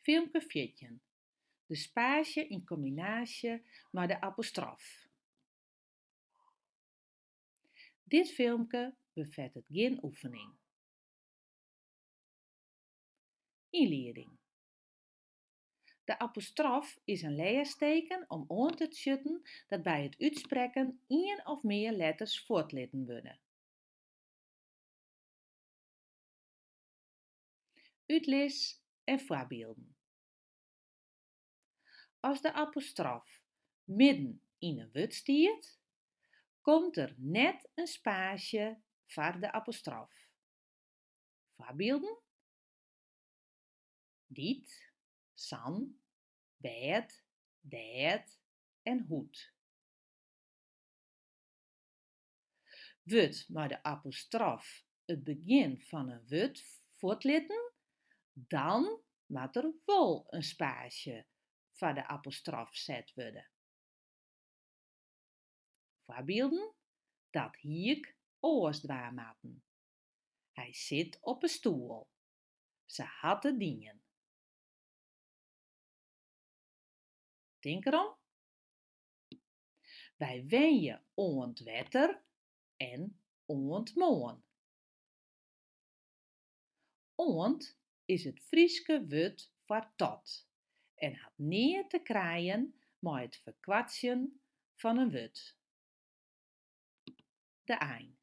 Filmke 14. De spaasje in combinatie met de apostrof. Dit filmpje bevat het geen oefening. Inleiding. De apostrof is een leersteken om aan te sjutten dat bij het uitspreken één of meer letters voortlitten worden. Uitlis en voorbeelden. Als de apostrof midden in een wurd stiet, komt er net een spaasje voor de apostrof. Voorbeelden: dit, san, bed, dad en hoed. Wurdt maar de apostrof het begin van een wurd voortlitten, dan moet er wel een spaasje voor de apostrof zet worden. Voorbeelden: dat hiek oors dwaarmaten. Hij zit op een stoel. Ze had te dienen. Denk erom. Wij wenje oan het wetter en oan het moarn. Oant is het Frieske wurd voor tot en had neer te krijgen met het verkwartsjen van een wurd. De ein.